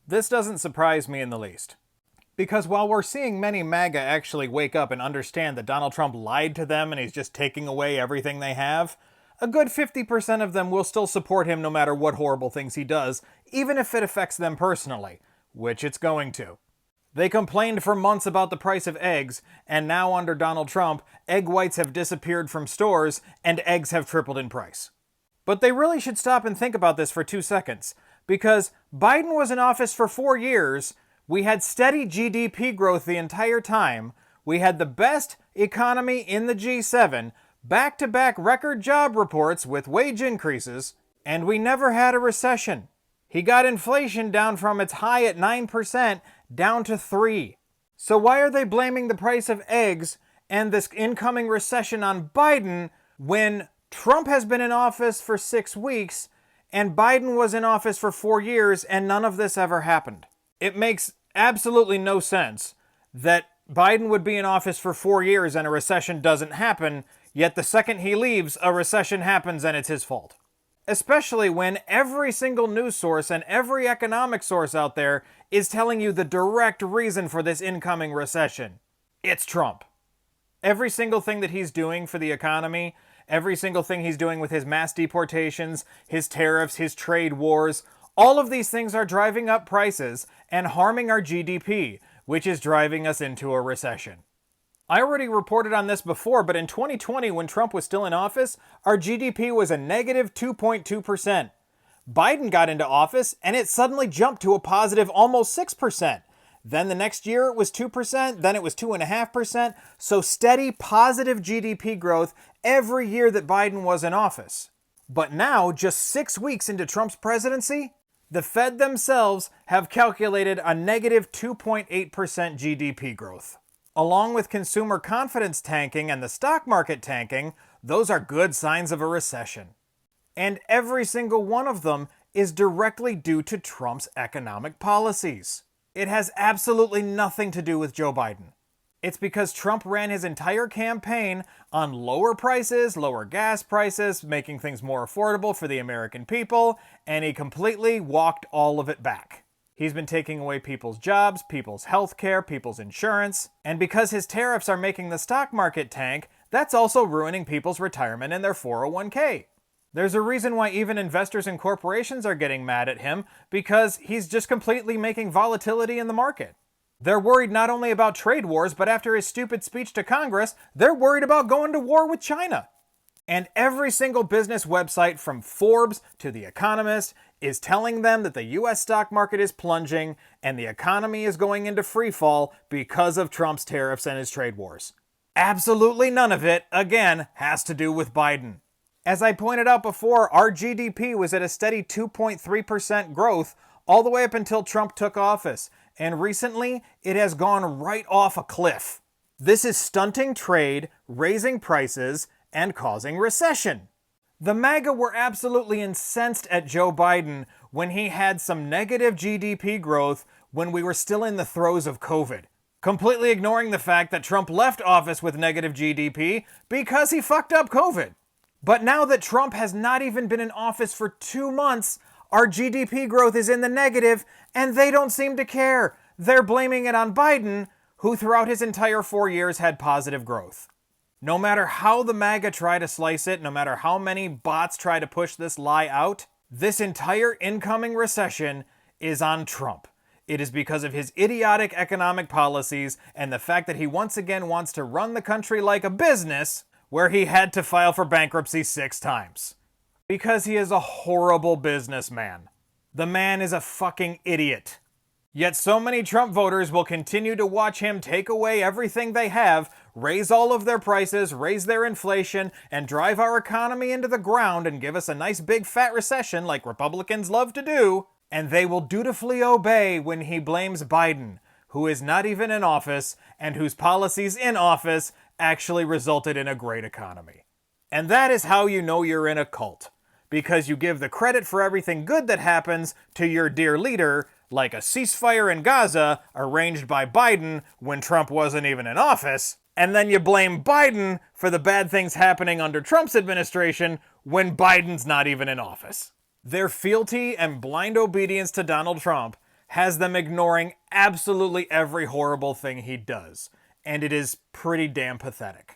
This doesn't surprise me in the least. Because while we're seeing many MAGA actually wake up and understand that Donald Trump lied to them and he's just taking away everything they have, a good 50% of them will still support him no matter what horrible things he does, even if it affects them personally, which it's going to. They complained for months about the price of eggs, and now under Donald Trump, egg whites have disappeared from stores and eggs have tripled in price. But they really should stop and think about this for 2 seconds, because Biden was in office for 4 years, we had steady GDP growth the entire time, we had the best economy in the G7, back-to-back record job reports with wage increases, and we never had a recession. He got inflation down from its high at 9% down to 3%. So why are they blaming the price of eggs and this incoming recession on Biden when Trump has been in office for 6 weeks and Biden was in office for 4 years and none of this ever happened? It makes absolutely no sense that Biden would be in office for 4 years and a recession doesn't happen, yet the second he leaves, a recession happens and it's his fault. Especially when every single news source and every economic source out there is telling you the direct reason for this incoming recession. It's Trump. Every single thing that he's doing for the economy, every single thing he's doing with his mass deportations, his tariffs, his trade wars, all of these things are driving up prices and harming our GDP, which is driving us into a recession. I already reported on this before, but in 2020, when Trump was still in office, our GDP was a negative 2.2%. Biden got into office, and it suddenly jumped to a positive almost 6%. Then the next year it was 2%, then it was 2.5%, so steady positive GDP growth every year that Biden was in office. But now, just 6 weeks into Trump's presidency, the Fed themselves have calculated a negative 2.8% GDP growth. Along with consumer confidence tanking and the stock market tanking, those are good signs of a recession. And every single one of them is directly due to Trump's economic policies. It has absolutely nothing to do with Joe Biden. It's because Trump ran his entire campaign on lower prices, lower gas prices, making things more affordable for the American people, and he completely walked all of it back. He's been taking away people's jobs, people's health care, people's insurance, and because his tariffs are making the stock market tank, that's also ruining people's retirement and their 401k. There's a reason why even investors and corporations are getting mad at him, because he's just completely making volatility in the market. They're worried not only about trade wars, but after his stupid speech to Congress, they're worried about going to war with China. And every single business website from Forbes to The Economist is telling them that the US stock market is plunging and the economy is going into free fall because of Trump's tariffs and his trade wars. Absolutely none of it, again, has to do with Biden. As I pointed out before, our GDP was at a steady 2.3% growth all the way up until Trump took office, and recently it has gone right off a cliff. This is stunting trade, raising prices, and causing recession. The MAGA were absolutely incensed at Joe Biden when he had some negative GDP growth when we were still in the throes of COVID, completely ignoring the fact that Trump left office with negative GDP because he fucked up COVID. But now that Trump has not even been in office for 2 months, our GDP growth is in the negative, and they don't seem to care. They're blaming it on Biden, who throughout his entire 4 years had positive growth. No matter how the MAGA try to slice it, no matter how many bots try to push this lie out, this entire incoming recession is on Trump. It is because of his idiotic economic policies and the fact that he once again wants to run the country like a business where he had to file for bankruptcy 6 times. Because he is a horrible businessman. The man is a fucking idiot. Yet so many Trump voters will continue to watch him take away everything they have, raise all of their prices, raise their inflation, and drive our economy into the ground and give us a nice big fat recession like Republicans love to do, and they will dutifully obey when he blames Biden, who is not even in office, and whose policies in office actually resulted in a great economy. And that is how you know you're in a cult. Because you give the credit for everything good that happens to your dear leader, like a ceasefire in Gaza arranged by Biden when Trump wasn't even in office, and then you blame Biden for the bad things happening under Trump's administration when Biden's not even in office. Their fealty and blind obedience to Donald Trump has them ignoring absolutely every horrible thing he does. And it is pretty damn pathetic.